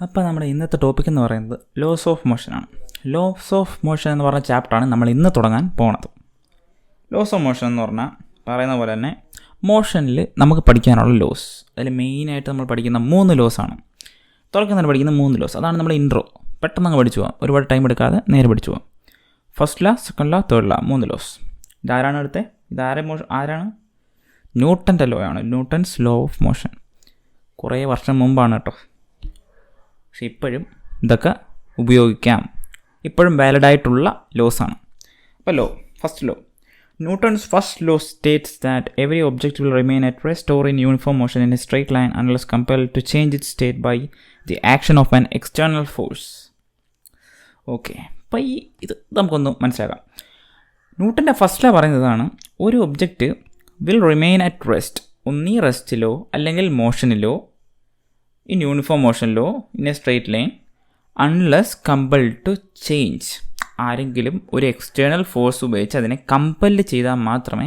അപ്പോൾ നമ്മുടെ ഇന്നത്തെ ടോപ്പിക് എന്ന് പറയുന്നത് ലോസ് ഓഫ് മോഷനാണ്. ലോസ് ഓഫ് മോഷൻ എന്ന് പറഞ്ഞ ചാപ്റ്ററാണ് നമ്മൾ ഇന്ന് തുടങ്ങാൻ പോണത്. ലോസ് ഓഫ് മോഷൻ എന്ന് പറഞ്ഞാൽ പറയുന്ന പോലെ തന്നെ മോഷനിൽ നമുക്ക് പഠിക്കാനുള്ള ലോസ്, അതിൽ മെയിനായിട്ട് നമ്മൾ പഠിക്കുന്ന 3 ലോസാണ്. തുടക്കം പഠിക്കുന്ന 3 ലോസ്, അതാണ് നമ്മുടെ ഇൻട്രോ. പെട്ടെന്ന് അങ്ങ് പഠിച്ചു പോകാം, ഒരുപാട് ടൈം എടുക്കാതെ നേരെ പഠിച്ചു പോകാം. ഫസ്റ്റ് ലാ, സെക്കൻഡ് ലാ, തേർഡ് ലാ, 3 ലോസ്. ഇതാരാണ് എടുത്തത്? ആരാണ്? ന്യൂട്ടൻ്റെ ലോ ആണ്, ന്യൂട്ടൺസ് ലോ ഓഫ് മോഷൻ. കുറേ വർഷം മുമ്പാണ് കേട്ടോ, പക്ഷെ ഇപ്പോഴും ഇതൊക്കെ ഉപയോഗിക്കാം, ഇപ്പോഴും വാലിഡായിട്ടുള്ള ലോസാണ്. അപ്പോൾ first law, Newton's first law states that every object will remain at rest or in uniform motion in a straight line unless compelled to change its state by the action of an external force. Okay, അപ്പോൾ ഇത് നമുക്കൊന്ന് മനസ്സിലാക്കാം. ന്യൂട്ടൻ്റെ first law പറയുന്നതാണ്, ഒരു object will remain at rest, ഒന്നീ റെസ്റ്റിലോ അല്ലെങ്കിൽ മോഷനിലോ, ഇൻ യൂണിഫോം മോഷനിലോ, in a straight line, unless compelled to change. ആരെങ്കിലും ഒരു എക്സ്റ്റേണൽ ഫോഴ്സ് ഉപയോഗിച്ച് അതിനെ കമ്പല് ചെയ്താൽ മാത്രമേ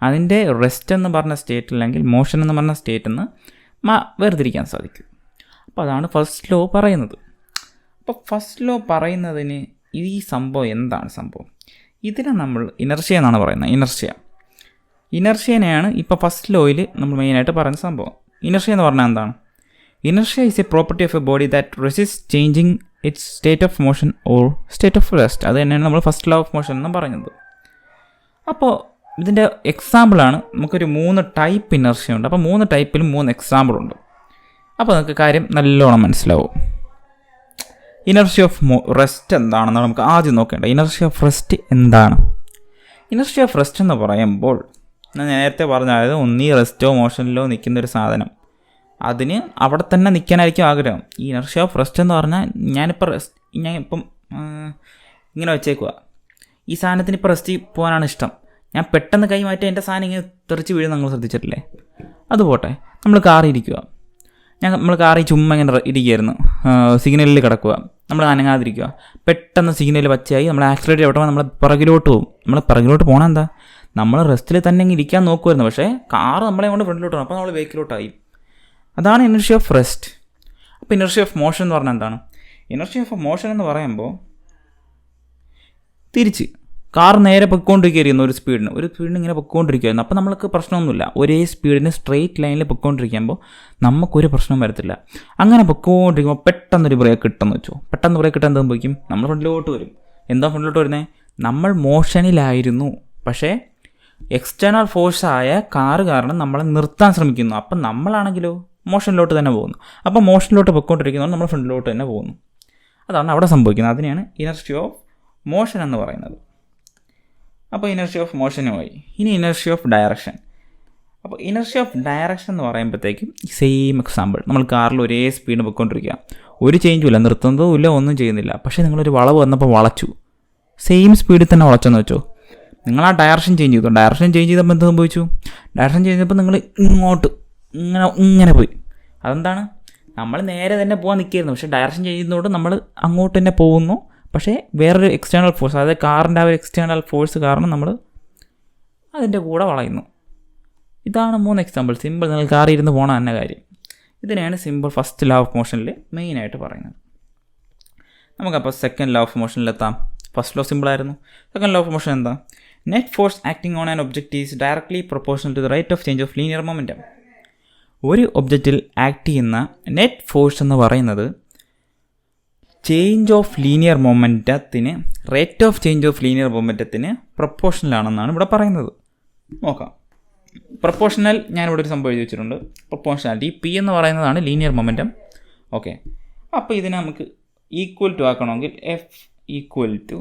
അതിൻ്റെ റെസ്റ്റ് എന്ന് പറഞ്ഞ സ്റ്റേറ്റ് അല്ലെങ്കിൽ മോഷൻ എന്ന് പറഞ്ഞ സ്റ്റേറ്റിൽ നിന്ന് വേർതിരിക്കാൻ സാധിക്കൂ. അപ്പോൾ അതാണ് ഫസ്റ്റ് ലോ പറയുന്നത്. അപ്പോൾ ഫസ്റ്റ് ലോ പറയുന്നതിന് ഈ സംഭവം എന്താണ് സംഭവം? ഇതിനെ നമ്മൾ ഇനർഷ്യ എന്നാണ് പറയുന്നത്. ഇനർഷ്യനെയാണ് ഇപ്പോൾ ഫസ്റ്റ് ലോയിൽ നമ്മൾ മെയിനായിട്ട് പറയുന്ന സംഭവം. ഇനർഷ്യ എന്ന് പറഞ്ഞാൽ എന്താണ്? Inertia is A property of A body that resist changing it's state of motion or state of rest. അത് തന്നെയാണ് നമ്മൾ ഫസ്റ്റ് ലോ ഓഫ് മോഷൻ എന്ന് പറയുന്നത്. അപ്പോൾ ഇതിൻ്റെ എക്സാമ്പിളാണ്, നമുക്കൊരു 3 ടൈപ്പ് ഇനർഷ്യ ഉണ്ട്. അപ്പോൾ 3 ടൈപ്പിലും 3 എക്സാമ്പിളുണ്ട്. അപ്പോൾ നമുക്ക് കാര്യം നല്ലോണം മനസ്സിലാവും. ഇനർഷ്യ ഓഫ് റെസ്റ്റ് എന്താണെന്നാണ് നമുക്ക് ആദ്യം നോക്കേണ്ടത്. ഇനർഷ്യ ഓഫ് റെസ്റ്റ് എന്താണ്? ഇനർഷ്യ ഓഫ് റെസ്റ്റ് എന്ന് പറയുമ്പോൾ ഞാൻ നേരത്തെ പറഞ്ഞായത്, ഒന്നീ റെസ്റ്റോ മോഷനിലോ നിൽക്കുന്നൊരു സാധനം, അതിന് അവിടെ തന്നെ നിൽക്കാനായിരിക്കും ആഗ്രഹം. ഈ ഇനർഷ്യ ഓഫ് റെസ്റ്റ് എന്ന് പറഞ്ഞാൽ ഞാനിപ്പം ഇങ്ങനെ വെച്ചേക്കുക, ഈ സാധനത്തിന് ഇപ്പോൾ റെസ്റ്റ് പോകാനാണ് ഇഷ്ടം, ഞാൻ പെട്ടെന്ന് കൈ മാറ്റി എൻ്റെ സാധനം ഇങ്ങനെ തെറിച്ച് വീഴും, നിങ്ങൾ ശ്രദ്ധിച്ചിട്ടില്ലേ? അതുപോട്ടെ, നമ്മൾ കാറിൽ ഇരിക്കുക, നമ്മൾ കാറിൽ ചുമ്മാ ഇങ്ങനെ ഇരിക്കുകയായിരുന്നു, സിഗ്നലിൽ കിടക്കുക, നമ്മൾ അനങ്ങാതിരിക്കുക, പെട്ടെന്ന് സിഗ്നൽ വച്ചായി നമ്മൾ ആക്സിലേറ്റർ എവിടെ നമ്മൾ പിറകിലോട്ട് പോകും. നമ്മൾ പിറകിലോട്ട് പോകണം എന്താ? നമ്മൾ റെസ്റ്റിൽ തന്നെ ഇങ്ങനെ ഇരിക്കാൻ നോക്കുമായിരുന്നു, പക്ഷേ കാറ് നമ്മളെ കൊണ്ട് ഫ്രണ്ടിലോട്ട് പോകും, അപ്പോൾ നമ്മൾ ബേക്കിലോട്ടായി. അതാണ് ഇനർഷ്യ ഓഫ് റെസ്റ്റ്. അപ്പോൾ ഇനർഷ്യ ഓഫ് മോഷൻ എന്ന് പറഞ്ഞാൽ എന്താണ്? ഇനർഷ്യ ഓഫ് മോഷൻ എന്ന് പറയുമ്പോൾ തിരിച്ച് കാർ നേരെ പൊയ്ക്കൊണ്ടിരിക്കുകയായിരുന്നു, ഒരു സ്പീഡിന് ഇങ്ങനെ പൊയ്ക്കൊണ്ടിരിക്കുകയായിരുന്നു. അപ്പോൾ നമ്മൾക്ക് പ്രശ്നമൊന്നുമില്ല, ഒരേ സ്പീഡിന് സ്ട്രെയിറ്റ് ലൈനിൽ പൊയ്ക്കൊണ്ടിരിക്കുമ്പോൾ നമുക്കൊരു പ്രശ്നം വരത്തില്ല. അങ്ങനെ പൊയ്ക്കൊണ്ടിരിക്കുമ്പോൾ പെട്ടെന്നൊരു ബ്രേക്ക് കിട്ടുമെന്ന് വെച്ചോ, പെട്ടെന്ന് ബ്രേക്ക് കിട്ടാൻ എന്ത് സംഭവിക്കും? നമ്മൾ ഫ്രണ്ടിലോട്ട് വരും. എന്താ ഫ്രണ്ടിലോട്ട് വരുന്നത്? നമ്മൾ മോഷനിലായിരുന്നു, പക്ഷേ എക്സ്റ്റേണൽ ഫോഴ്സായ കാറ് കാരണം നമ്മളെ നിർത്താൻ ശ്രമിക്കുന്നു. അപ്പം നമ്മളാണെങ്കിലോ മോഷനിലോട്ട് തന്നെ പോകുന്നു. അപ്പോൾ മോഷനിലോട്ട് പൊയ്ക്കൊണ്ടിരിക്കുന്നതുകൊണ്ട് നമ്മൾ ഫ്രണ്ടിലോട്ട് തന്നെ പോകുന്നു. അതാണ് അവിടെ സംഭവിക്കുന്നത്. അതിനെയാണ് ഇനർഷ്യ ഓഫ് മോഷൻ എന്ന് പറയുന്നത്. അപ്പോൾ ഇനർഷ്യ ഓഫ് മോഷനുമായി. ഇനി ഇനർഷ്യ ഓഫ് ഡയറക്ഷൻ. അപ്പോൾ ഇനർഷ്യ ഓഫ് ഡയറക്ഷൻ എന്ന് പറയുമ്പോഴത്തേക്കും സെയിം എക്സാമ്പിൾ, നമ്മൾ കാറിൽ ഒരേ സ്പീഡ് പൊയ്ക്കൊണ്ടിരിക്കുക, ഒരു ചേഞ്ചും ഇല്ല, നിർത്തുന്നതും ഇല്ല, ഒന്നും ചെയ്യുന്നില്ല. പക്ഷേ നിങ്ങളൊരു വളവ് വന്നപ്പോൾ വളച്ചു, സെയിം സ്പീഡിൽ തന്നെ വളച്ചെന്ന് വെച്ചോ, നിങ്ങൾ ആ ഡയറക്ഷൻ ചേഞ്ച് ചെയ്തു. ഡയറക്ഷൻ ചേഞ്ച് ചെയ്തപ്പോൾ എന്ത് സംഭവിച്ചു? ഡയറക്ഷൻ ചേഞ്ച് ചെയ്തപ്പോൾ നിങ്ങൾ ഇങ്ങോട്ട് ഇങ്ങനെ പോയി. അതെന്താണ്? നമ്മൾ നേരെ തന്നെ പോകാൻ നിൽക്കുകയായിരുന്നു, പക്ഷേ ഡയറക്ഷൻ ചെയ്യുന്നതുകൊണ്ട് നമ്മൾ അങ്ങോട്ട് തന്നെ പോകുന്നു. പക്ഷേ വേറൊരു എക്സ്റ്റേണൽ ഫോഴ്സ്, അതായത് കാറിൻ്റെ ആ ഒരു എക്സ്റ്റേണൽ ഫോഴ്സ് കാരണം നമ്മൾ അതിൻ്റെ കൂടെ വളയുന്നു. ഇതാണ് 3 എക്സാമ്പിൾ. സിമ്പിൾ, നിങ്ങൾ കാറിൽ ഇരുന്ന് പോകണം തന്നെ കാര്യം. ഇതിനെയാണ് സിമ്പിൾ ഫസ്റ്റ് ലോ ഓഫ് മോഷനിൽ മെയിനായിട്ട് പറയുന്നത്. നമുക്കപ്പോൾ സെക്കൻഡ് ലോ ഓഫ് മോഷനിലെത്താം. ഫസ്റ്റ് ലോ സിമ്പിളായിരുന്നു. സെക്കൻഡ് ലോ ഓഫ് മോഷൻ എന്താ? Net force acting on an object is directly proportional to the rate of change of linear momentum. ഒരു ഒബ്ജക്റ്റിൽ ആക്ട് ചെയ്യുന്ന നെറ്റ് ഫോഴ്സ് എന്ന് പറയുന്നത് ചേഞ്ച് ഓഫ് ലീനിയർ മൊമെൻറ്റത്തിന്, rate of change of linear മൊമെൻറ്റത്തിന് പ്രൊപ്പോർഷണലാണെന്നാണ് ഇവിടെ പറയുന്നത്. നോക്കാം. പ്രൊപ്പോർഷണൽ ഞാനിവിടെ ഒരു സംഭവം എഴുതി വെച്ചിട്ടുണ്ട്. പ്രൊപ്പോർഷണാലിറ്റി പി എന്ന് പറയുന്നതാണ് ലീനിയർ മൊമെൻറ്റം. ഓക്കെ, അപ്പോൾ ഇതിനെ നമുക്ക് ഈക്വൽ ടു ആക്കണമെങ്കിൽ എഫ് ഈക്വൽ ടു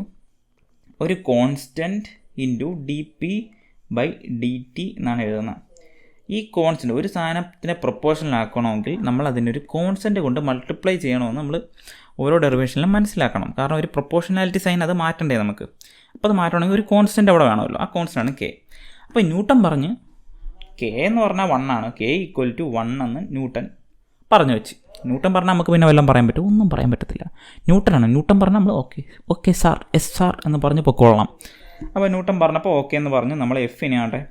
ഒരു constant into D P by D T എന്നാണ് എഴുതുന്നത്. ഈ കോൺസ്റ്റൻറ്റ്, ഒരു സാധനത്തിനെ പ്രൊപ്പോർഷണൽ ആക്കണമെങ്കിൽ നമ്മൾ അതിനൊരു കോൺസ്റ്റൻറ്റ് കൊണ്ട് മൾട്ടിപ്ലൈ ചെയ്യണമെന്ന് നമ്മൾ ഓരോ ഡെറിവേഷനിലും മനസ്സിലാക്കണം. കാരണം ഒരു പ്രൊപ്പോർഷണാലിറ്റി സൈൻ അത് മാറ്റണ്ടേ നമുക്ക്. അപ്പോൾ അത് മാറ്റണമെങ്കിൽ ഒരു കോൺസ്റ്റൻറ്റ് അവിടെ വേണമല്ലോ. ആ കോൺസ്റ്റൻ്റാണ് കെ. അപ്പോൾ ന്യൂട്ടൺ പറഞ്ഞ് കെ എന്ന് പറഞ്ഞാൽ 1 ആണ്, കെ ഈക്വൽ ടു 1 എന്ന് ന്യൂട്ടൺ പറഞ്ഞു വെച്ച്. ന്യൂട്ടൺ പറഞ്ഞാൽ നമുക്ക് പിന്നെ വല്ലതും പറയാൻ പറ്റും? ഒന്നും പറയാൻ പറ്റത്തില്ല. ന്യൂട്ടൺ പറഞ്ഞാൽ നമ്മൾ ഓക്കെ സാർ, എസ് സാർ എന്ന് പറഞ്ഞ് പൊക്കോളണം. അപ്പോൾ ന്യൂട്ടൺ പറഞ്ഞപ്പോൾ ഓക്കെ എന്ന് പറഞ്ഞ് നമ്മൾ എഫിനെ ആട്ടെ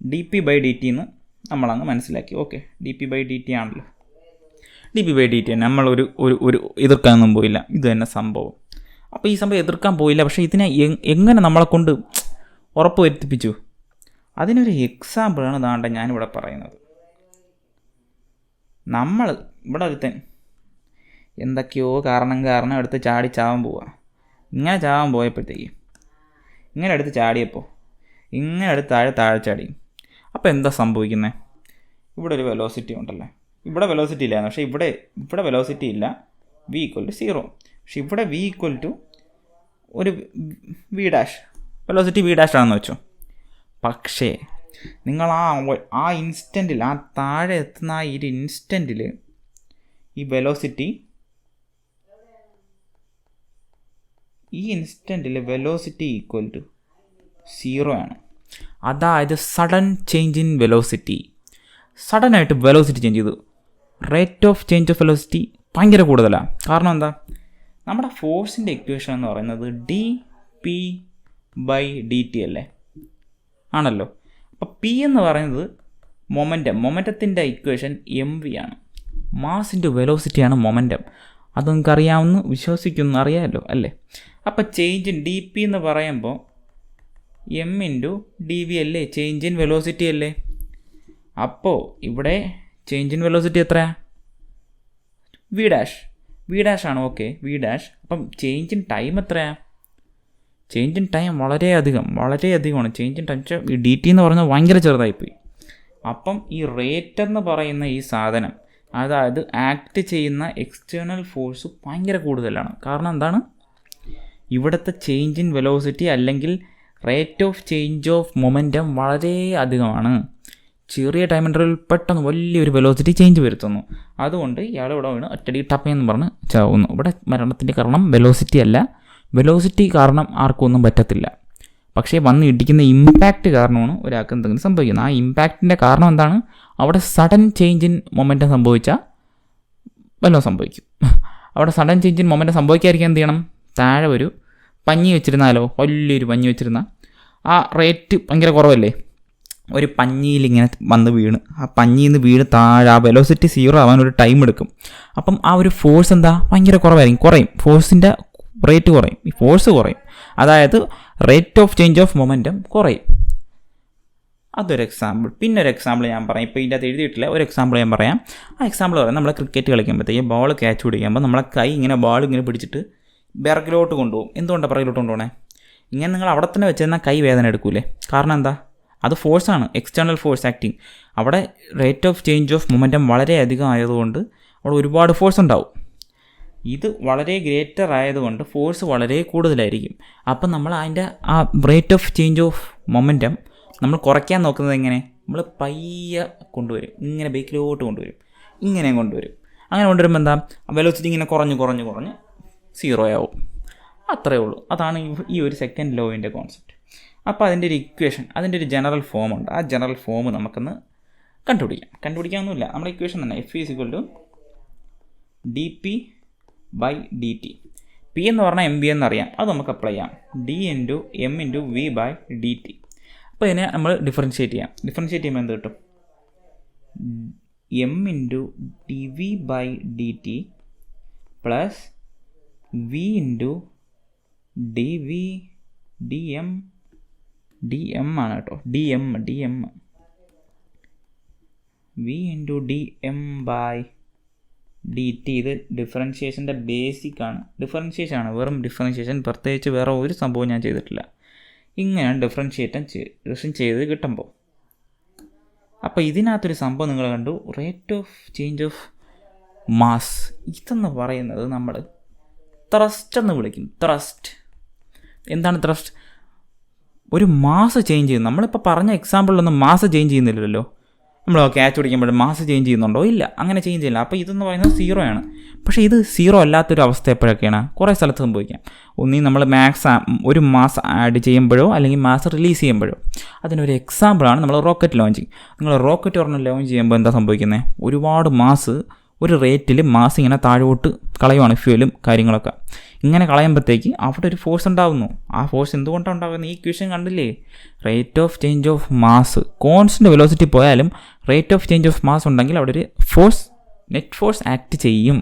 D P by D T എന്ന് നമ്മളങ്ങ് മനസ്സിലാക്കി. Okay, D P by D T ആണല്ലോ. dp/dt തന്നെ. നമ്മളൊരു ഒരു ഒരു എതിർക്കാനൊന്നും പോയില്ല, ഇത് തന്നെ സംഭവം. അപ്പോൾ ഈ സംഭവം എതിർക്കാൻ പോയില്ല. പക്ഷേ ഇതിനെ എങ്ങനെ നമ്മളെ കൊണ്ട് ഉറപ്പ് വരുത്തിപ്പിച്ചു? അതിനൊരു എക്സാമ്പിളാണ് ദാണ്ട ഞാനിവിടെ പറയുന്നത്. നമ്മൾ ഇവിടെ ഒരുത്തൻ എന്തൊക്കെയോ കാരണം എടുത്ത് ചാടി ചാവാൻ പോവുക. ഇങ്ങനെ ചാവാൻ പോയപ്പോഴത്തേക്ക് ഇങ്ങനെ എടുത്ത് ചാടിയപ്പോൾ ഇങ്ങനെ എടുത്ത് താഴെ ചാടി. അപ്പോൾ എന്താ സംഭവിക്കുന്നത്? ഇവിടെ ഒരു വെലോസിറ്റി ഉണ്ടല്ലേ, ഇവിടെ വെലോസിറ്റി ഇല്ലായിരുന്നു. പക്ഷേ ഇവിടെ വെലോസിറ്റി ഇല്ല, v = 0. പക്ഷെ ഇവിടെ v = ഒരു v', വെലോസിറ്റി v' ആണെന്ന് വെച്ചോ. പക്ഷേ നിങ്ങൾ ആ ഇൻസ്റ്റൻറ്റിൽ, ആ താഴെ എത്തുന്ന ആ ഒരു ഇൻസ്റ്റൻറ്റിൽ ഈ വെലോസിറ്റി = 0 ആണ്. അതായത് സഡൻ ചേഞ്ച് ഇൻ വെലോസിറ്റി, സഡനായിട്ട് വെലോസിറ്റി ചേഞ്ച് ചെയ്തു. Rate of change of velocity ഭയങ്കര കൂടുതലാണ്. കാരണം എന്താ? നമ്മുടെ ഫോഴ്സിൻ്റെ ഇക്വേഷൻ എന്ന് പറയുന്നത് dp/dt അല്ലേ, ആണല്ലോ. അപ്പോൾ പി എന്ന് പറയുന്നത് മൊമെൻറ്റത്തിൻ്റെ ഇക്വേഷൻ mv ആണ്. മാസ് ഇൻറ്റു വെലോസിറ്റിയാണ് മൊമെൻറ്റം. അത് നിങ്ങൾക്കറിയാവുന്ന വിശ്വസിക്കുന്നു, അറിയാമല്ലോ അല്ലേ. അപ്പോൾ ചേഞ്ച് ഇൻ dp എന്ന് പറയുമ്പോൾ m × dv അല്ലേ, ചേഞ്ച് ഇൻ വെലോസിറ്റി അല്ലേ. അപ്പോൾ ഇവിടെ ചേഞ്ച് ഇൻ വെലോസിറ്റി എത്രയാണ്? v' ആണ്. ഓക്കെ, v'. അപ്പം ചേഞ്ച് ഇൻ ടൈം എത്രയാണ്? ചേഞ്ച് ഇൻ ടൈം വളരെയധികമാണ്. ചേഞ്ച് ഇൻ ടൈം ഈ dt എന്ന് പറയുന്നത് ഭയങ്കര ചെറുതായിപ്പോയി. അപ്പം ഈ റേറ്റ് എന്ന് പറയുന്ന ഈ സാധനം, അതായത് ആക്ട് ചെയ്യുന്ന എക്സ്റ്റേണൽ ഫോഴ്സ് ഭയങ്കര കൂടുതലാണ്. കാരണം എന്താണ്? ഇവിടുത്തെ ചേഞ്ച് ഇൻ വെലോസിറ്റി അല്ലെങ്കിൽ rate of change of momentum വളരെ അധികമാണ്. ചെറിയ ടൈം ഇൻ്റർവെൽ പെട്ടെന്ന് വലിയൊരു വെലോസിറ്റി ചേഞ്ച് വരുത്തുന്നു. അതുകൊണ്ട് ഇയാൾ ഇവിടെ വീണ് ഒറ്റടി ടപ്പയെന്ന് പറഞ്ഞ് ചാവുന്നു. ഇവിടെ മരണത്തിൻ്റെ കാരണം വെലോസിറ്റി അല്ല. വെലോസിറ്റി കാരണം ആർക്കും ഒന്നും പറ്റത്തില്ല. പക്ഷേ വന്ന് ഇടിക്കുന്ന ഇമ്പാക്റ്റ് കാരണമാണ് ഒരാൾക്ക് എന്തെങ്കിലും സംഭവിക്കുന്നത്. ആ ഇമ്പാക്റ്റിൻ്റെ കാരണം എന്താണ്? അവിടെ സഡൻ ചേഞ്ച് ഇൻ മൊമെൻറ്റം സംഭവിച്ചാൽ വല്ലതും സംഭവിക്കും. അവിടെ സഡൻ ചേഞ്ച് ഇൻ മൊമെൻറ്റം സംഭവിക്കാതിരിക്കാൻ എന്ത് ചെയ്യണം? താഴെ ഒരു പഞ്ഞി വെച്ചിരുന്നാലോ, വലിയൊരു പഞ്ഞി വെച്ചിരുന്നാൽ ആ റേറ്റ് ഭയങ്കര കുറവല്ലേ. ഒരു പഞ്ഞിയിലിങ്ങനെ വന്ന് വീണ്, ആ പഞ്ഞിയിൽ നിന്ന് വീണ് താഴെ ആ വെലോസിറ്റി 0 ആവാൻ ഒരു ടൈം എടുക്കും. അപ്പം ആ ഒരു ഫോഴ്സ് എന്താ? ഭയങ്കര കുറയും. ഫോഴ്സിൻ്റെ റേറ്റ് കുറയും, ഈ ഫോഴ്സ് കുറയും. അതായത് rate of change of momentum കുറയും. അതൊരു എക്സാമ്പിൾ. പിന്നെ ഒരു എക്സാമ്പിൾ ഞാൻ പറയാം. ഇപ്പോൾ ഇതിൻ്റെ അത് എഴുതിയിട്ടില്ല, ഒരു എക്സാമ്പിൾ ഞാൻ പറയാം. ആ എക്സാമ്പിൾ പറയാം. നമ്മൾ ക്രിക്കറ്റ് കളിക്കുമ്പോഴത്തേക്ക് ബോൾ ക്യാച്ച് പിടിക്കുമ്പോൾ നമ്മളെ കൈ ഇങ്ങനെ ബോൾ ഇങ്ങനെ പിടിച്ചിട്ട് പിറകിലോട്ട് കൊണ്ടുപോകും. എന്തുകൊണ്ടാണ് പിറകിലോട്ട് കൊണ്ടുപോകണേ? ഇങ്ങനെ നിങ്ങൾ അവിടെ തന്നെ വെച്ചിരുന്നാൽ കൈ വേദന എടുക്കൂലേ? കാരണം എന്താ? അത് ഫോഴ്സാണ്, എക്സ്റ്റേണൽ ഫോഴ്സ് ആക്ടിങ്. അവിടെ rate of change of momentum വളരെ അധികം ആയതുകൊണ്ട് അവിടെ ഒരുപാട് ഫോഴ്സ് ഉണ്ടാവും. ഇത് വളരെ ഗ്രേറ്റർ ആയതുകൊണ്ട് ഫോഴ്സ് വളരെ കൂടുതലായിരിക്കും. അപ്പം നമ്മൾ അതിൻ്റെ ആ rate of change of momentum നമ്മൾ കുറയ്ക്കാൻ നോക്കുന്നത് എങ്ങനെ? നമ്മൾ പയ്യെ കൊണ്ടുവരും, ഇങ്ങനെ ബേക്കിലോട്ട് കൊണ്ടുവരും, ഇങ്ങനെ കൊണ്ടുവരും. അങ്ങനെ കൊണ്ടുവരുമ്പോൾ എന്താ? വെലോസിറ്റി ഇങ്ങനെ കുറഞ്ഞ് 0 ആവും. അത്രയേ ഉള്ളൂ. അതാണ് ഈ ഒരു സെക്കൻഡ് ലോവിൻ്റെ കോൺസെപ്റ്റ്. അപ്പോൾ അതിൻ്റെ ഒരു ഇക്വേഷൻ, അതിൻ്റെ ഒരു ജനറൽ ഫോം ഉണ്ട്. ആ ജനറൽ ഫോം നമുക്കൊന്ന് കണ്ടുപിടിക്കാനൊന്നുമില്ല. നമ്മുടെ ഇക്വേഷൻ തന്നെ F = dp/dt. പി എന്ന് പറഞ്ഞാൽ mv എന്നറിയാം, അത് നമുക്ക് അപ്ലൈ ചെയ്യാം. d × m × v/dt. അപ്പോൾ ഇതിനെ നമ്മൾ ഡിഫറൻഷ്യേറ്റ് ചെയ്യുമ്പോൾ എന്ത് കിട്ടും? m × dv/dt plus v × dm ആണ് കേട്ടോ, dm v × dm/dt. ഇത് ഡിഫറൻഷ്യേഷൻ്റെ ബേസിക്കാണ്. ഡിഫറൻഷ്യേഷനാണ്, വെറും ഡിഫറൻഷ്യേഷൻ. പ്രത്യേകിച്ച് വേറെ ഒരു സംഭവം ഞാൻ ചെയ്തിട്ടില്ല. ഇങ്ങനെയാണ് ഡിഫറൻഷ്യേഷൻ ചെയ്ത് കിട്ടുമ്പോൾ. അപ്പോൾ ഇതിനകത്തൊരു സംഭവം നിങ്ങൾ കണ്ടു, rate of change of mass. ഇതെന്ന് പറയുന്നത് നമ്മൾ ത്രസ്റ്റ് എന്ന് വിളിക്കും. എന്താണ് ത്രസ്റ്റ്? ഒരു മാസ് ചേഞ്ച് ചെയ്യുന്നു. നമ്മളിപ്പോൾ പറഞ്ഞ എക്സാമ്പിളിലൊന്നും മാസ് ചേഞ്ച് ചെയ്യുന്നില്ലല്ലോ. നമ്മൾ ക്യാച്ച് പിടിക്കുമ്പോഴും മാസ് ചേഞ്ച് ചെയ്യുന്നുണ്ടോ? ഇല്ല, അങ്ങനെ ചേഞ്ച് ചെയ്യില്ല. അപ്പോൾ ഇതെന്ന് പറയുന്നത് 0 ആണ്. പക്ഷേ ഇത് 0 അല്ലാത്തൊരു അവസ്ഥ എപ്പോഴൊക്കെയാണ്? കുറേ സ്ഥലത്ത് സംഭവിക്കാം. ഒന്നീ നമ്മൾ ഒരു മാസ് ആഡ് ചെയ്യുമ്പോഴോ അല്ലെങ്കിൽ മാസ് റിലീസ് ചെയ്യുമ്പോഴോ. അതിനൊരു എക്സാമ്പിളാണ് നമ്മൾ റോക്കറ്റ് ലോഞ്ചിങ്. നിങ്ങൾ റോക്കറ്റ് ഒരെണ്ണം ലോഞ്ച് ചെയ്യുമ്പോൾ എന്താ സംഭവിക്കുന്നത്? ഒരുപാട് മാസ് ഒരു റേറ്റിൽ മാസ് ഇങ്ങനെ താഴോട്ട് കളയുവാണ്, ഫ്യൂലും കാര്യങ്ങളൊക്കെ. ഇങ്ങനെ കളയുമ്പോഴത്തേക്ക് അവിടെ ഒരു ഫോഴ്സ് ഉണ്ടാകുന്നു. ആ ഫോഴ്സ് എന്തുകൊണ്ടാണ് ഉണ്ടാകുന്നത്? ഈ ഇക്വേഷൻ കണ്ടില്ലേ? Rate of change of mass constant velocity പോയാലും rate of change of mass ഉണ്ടെങ്കിൽ അവിടെ ഒരു ഫോഴ്സ് നെറ്റ് ഫോഴ്സ് ആക്ട് ചെയ്യും.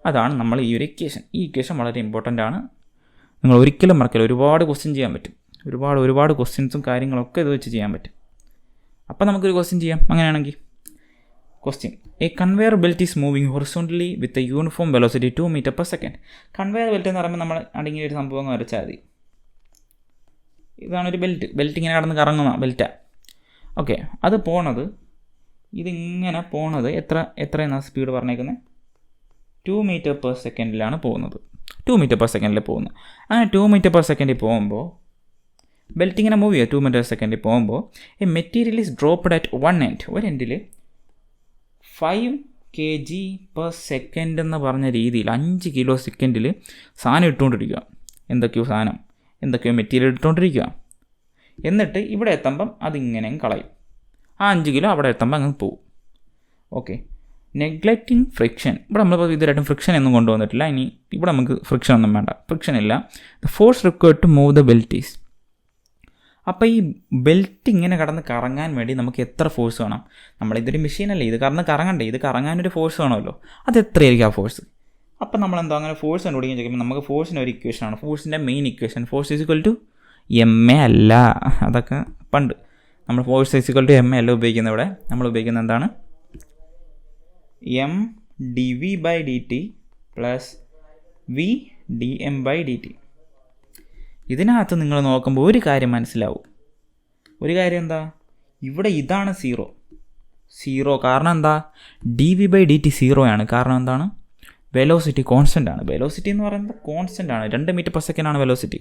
അതാണ് നമ്മൾ ഈ ഒരു ഇക്വേഷൻ. ഈ ഇക്വേഷൻ വളരെ ഇമ്പോർട്ടൻ്റ് ആണ്. നിങ്ങൾ ഒരിക്കലും മറക്കില്ല. ഒരുപാട് ക്വസ്റ്റ്യൻ ചെയ്യാൻ പറ്റും. ഒരുപാട് ക്വസ്റ്റ്യൻസും കാര്യങ്ങളൊക്കെ ഇത് വെച്ച് ചെയ്യാൻ പറ്റും. അപ്പോൾ നമുക്കൊരു ക്വസ്റ്റ്യൻ ചെയ്യാം. അങ്ങനെയാണെങ്കിൽ question, A conveyor belt is moving horizontally with a uniform velocity 2 m/s. Conveyor belt എന്ന് പറയുമ്പോൾ നമ്മൾ അടങ്ങിയ ഒരു സംഭവം വരച്ചാൽ മതി. ഇതാണൊരു ബെൽറ്റ് ഇങ്ങനെ കടന്ന് കറങ്ങുന്ന ബെൽറ്റാണ്. ഓക്കെ, അത് പോണത് ഇതിങ്ങനെ പോണത് എത്രയെന്നാ സ്പീഡ് പറഞ്ഞേക്കുന്നത്? 2 m/s പോകുന്നത്. 2 m/s പോകുന്നത്. അങ്ങനെ 2 m/s പോകുമ്പോൾ ബെൽറ്റ് ഇങ്ങനെ മൂവ് ചെയ്യുക. 2 m/s പോകുമ്പോൾ A material is dropped at one end. ഒരു എൻഡിൽ 5 kg/s എന്ന് പറഞ്ഞ രീതിയിൽ 5 കിലോ സെക്കൻഡിൽ സാധനം ഇട്ടുകൊണ്ടിരിക്കുക. എന്തൊക്കെയോ മെറ്റീരിയൽ ഇട്ടുകൊണ്ടിരിക്കുക. എന്നിട്ട് ഇവിടെ എത്തുമ്പം അതിങ്ങനെയും കളയും. ആ 5 കിലോ അവിടെ എത്തുമ്പോൾ അങ്ങ് പോവും. Okay, neglecting friction. ഇവിടെ നമ്മളിപ്പോൾ ഇതുവരായിട്ടും ഫ്രിക്ഷൻ ഒന്നും കൊണ്ടുവന്നിട്ടില്ല. ഇനി ഇവിടെ നമുക്ക് ഫ്രിക്ഷൻ ഒന്നും വേണ്ട, ഫ്രിക്ഷൻ ഇല്ല. The force required to move the belt is. അപ്പോൾ ഈ ബെൽറ്റ് ഇങ്ങനെ കടന്ന് കറങ്ങാൻ വേണ്ടി നമുക്ക് എത്ര ഫോഴ്സ് വേണം? നമ്മളിതൊരു മെഷീനല്ലേ, ഇത് കറങ്ങണ്ടേ? ഇത് കറങ്ങാനൊരു ഫോഴ്സ് വേണമല്ലോ. അത് എത്രയായിരിക്കും ആ ഫോഴ്സ്? അപ്പം നമ്മളെന്തോ അങ്ങനെ ഫോഴ്സ് കണ്ടുപിടിക്കാൻ ചോദിക്കുമ്പോൾ നമുക്ക് ഫോഴ്സിൻ്റെ ഒരു ഇക്വേഷനാണ്. ഫോഴ്സിൻ്റെ main equation force equal to ma അല്ല. അതൊക്കെ പണ്ട് നമ്മൾ ഫോഴ്സ് ഈക്വൽ ടു ma അല്ല ഉപയോഗിക്കുന്നത്. ഇവിടെ നമ്മൾ ഉപയോഗിക്കുന്നത് എന്താണ്? m dv/dt plus v dm/dt. ഇതിനകത്ത് നിങ്ങൾ നോക്കുമ്പോൾ ഒരു കാര്യം മനസ്സിലാവും. ഒരു കാര്യം എന്താ? ഇവിടെ ഇതാണ് സീറോ. കാരണം എന്താ? dv/dt 0 ആണ്. കാരണം എന്താണ്? വെലോസിറ്റി കോൺസ്റ്റൻ്റ് ആണ്. വെലോസിറ്റി എന്ന് പറയുന്നത് കോൺസ്റ്റൻ്റ് ആണ്. 2 m/s ആണ് വെലോസിറ്റി.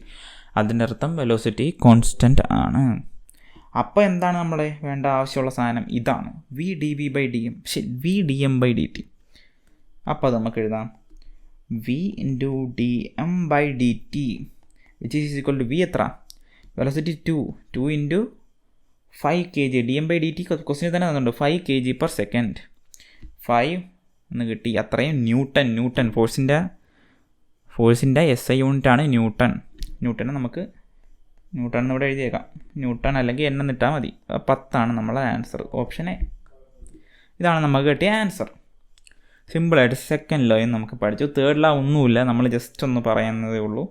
അതിൻ്റെ അർത്ഥം വെലോസിറ്റി കോൺസ്റ്റൻ്റ് ആണ്. അപ്പോൾ എന്താണ് നമ്മളെ വേണ്ട ആവശ്യമുള്ള സാധനം? ഇതാണ് v dm/dt. അപ്പോൾ അത് നമുക്ക് എഴുതാം v dm/dt which is equal to v എത്ര? Velocity 2 into 5 kg. dm/dt question തന്നെ തന്നിട്ടുണ്ട് 5 kg/s. 5 എന്ന് കിട്ടി. അത്രയും ന്യൂട്ടൺ ഫോഴ്സിൻ്റെ SI യൂണിറ്റാണ് ന്യൂട്ടന് നമുക്ക് ന്യൂട്ടൺ ഇവിടെ എഴുതിയേക്കാം. ന്യൂട്ടൺ അല്ലെങ്കിൽ എണ്ണം ഇട്ടാൽ മതി. 10 നമ്മളെ ആൻസർ. Option A. ഇതാണ് നമുക്ക് കിട്ടിയ ആൻസർ. സിമ്പിളായിട്ട് സെക്കൻഡ് ലോ നമുക്ക് പഠിച്ചു. തേർഡ് ലോ ഒന്നുമില്ല, നമ്മൾ ജസ്റ്റ് ഒന്ന് പറയുന്നതേ ഉള്ളൂ.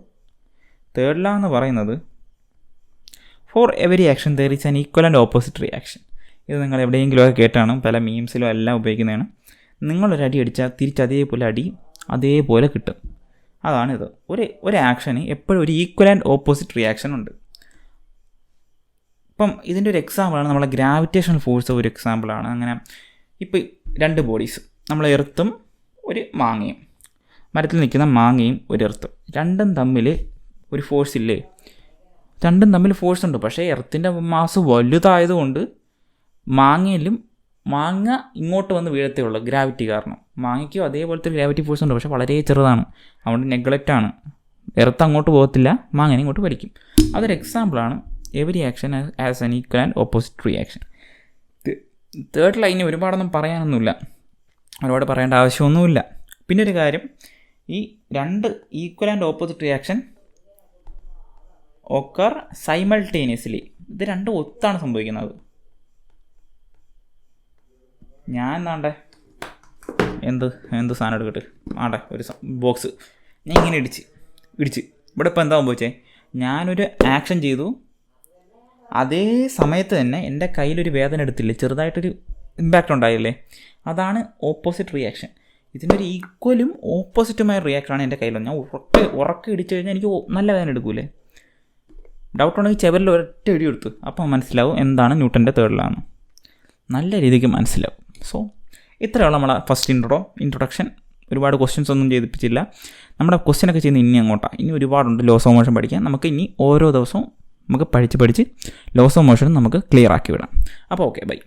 തേർഡ് ലോ എന്ന് പറയുന്നത് for every action there is an equal and opposite reaction. ഇത് നിങ്ങൾ എവിടെയെങ്കിലും ഒക്കെ കേട്ടാണ്, പല മീംസിലും എല്ലാം ഉപയോഗിക്കുന്നതാണ്. നിങ്ങളൊരടി അടിച്ചാൽ അതേപോലെ കിട്ടും. അതാണിത്. ഒരു ആക്ഷന് എപ്പോഴും ഒരു ഈക്വൽ ആൻഡ് ഓപ്പോസിറ്റ് റിയാക്ഷൻ ഉണ്ട്. ഇപ്പം ഇതിൻ്റെ ഒരു എക്സാമ്പിളാണ് നമ്മളെ ഗ്രാവിറ്റേഷണൽ ഫോഴ്സ്. ഒരു എക്സാമ്പിളാണ്. അങ്ങനെ ഇപ്പോൾ 2 ബോഡീസ്, നമ്മൾ എർത്തും ഒരു മാങ്ങയും, മരത്തിൽ നിൽക്കുന്ന മാങ്ങയും ഒരു എർത്തും, രണ്ടും തമ്മിൽ ഒരു ഫോഴ്സ് ഇല്ലേ? രണ്ടും തമ്മിൽ ഫോഴ്സ് ഉണ്ട്. പക്ഷേ എർത്തിൻ്റെ മാസ് വലുതായതുകൊണ്ട് മാങ്ങ ഇങ്ങോട്ട് വന്ന് വീഴത്തേ ഉള്ളൂ, ഗ്രാവിറ്റി കാരണം. മാങ്ങയ്ക്കും അതേപോലത്തെ ഗ്രാവിറ്റി ഫോഴ്സ് ഉണ്ട്, പക്ഷേ വളരെ ചെറുതാണ്. അതുകൊണ്ട് നെഗ്ലക്റ്റാണ്. എർത്ത് അങ്ങോട്ട് പോകത്തില്ല, മാങ്ങനെ ഇങ്ങോട്ട് വലിക്കും. അതൊരു എക്സാമ്പിളാണ് every action as an equal and opposite reaction. Third line ഒരുപാടൊന്നും പറയാനൊന്നുമില്ല, ഒരുപാട് പറയേണ്ട ആവശ്യമൊന്നുമില്ല. പിന്നെ ഒരു കാര്യം, ഈ 2 equal and opposite reaction occur simultaneously. ഇത് 2 ഒത്താണ് സംഭവിക്കുന്നത്. ഞാൻ എന്ത് സാധനം എടുക്കട്ടെ? ഒരു ബോക്സ് ഞാൻ ഇങ്ങനെ ഇടിച്ച് ഇവിടെ ഇപ്പോൾ എന്താ സംഭവിച്ചേ? ഞാനൊരു ആക്ഷൻ ചെയ്തു, അതേ സമയത്ത് തന്നെ എൻ്റെ കയ്യിലൊരു വേദന എടുത്തില്ലേ, ചെറുതായിട്ടൊരു ഇമ്പാക്റ്റ് ഉണ്ടായില്ലേ? അതാണ് ഓപ്പോസിറ്റ് റിയാക്ഷൻ. ഇതിനൊരു ഈക്വലും ഓപ്പോസിറ്റുമായ റിയാക്ഷനാണ് എൻ്റെ കയ്യിൽ. ഞാൻ ഉറക്കെ ഇടിച്ചു കഴിഞ്ഞാൽ എനിക്ക് നല്ല വേദന എടുക്കൂലേ? ഡൗട്ട് ഉണ്ടെങ്കിൽ ചെവരിൽ ഒരൊറ്റ ഇടി എടുത്തു, അപ്പോൾ മനസ്സിലാവും എന്താണ് ന്യൂട്ടൻ്റെ തേർഡ് ലോ ആണ്. നല്ല രീതിക്ക് മനസ്സിലാവും. സോ ഇത്രയുള്ള നമ്മളെ ഫസ്റ്റ് ഇൻട്രൊഡക്ഷൻ. ഒരുപാട് ക്വസ്റ്റ്യൻസ് ഒന്നും ചെയ്തിപ്പിച്ചില്ല. നമ്മുടെ ക്വസ്റ്റ്യനൊക്കെ ചെയ്യുന്ന ഇനി അങ്ങോട്ടാണ്. ഇനി ഒരുപാടുണ്ട് ലോസ് ഓഫ് മോഷൻ പഠിക്കാൻ. നമുക്ക് ഇനി ഓരോ ദിവസവും നമുക്ക് പഠിച്ച് ലോസ് ഓഫ് മോഷൻ നമുക്ക് ക്ലിയർ ആക്കി വിടാം. അപ്പോൾ ഓക്കെ, ബൈ.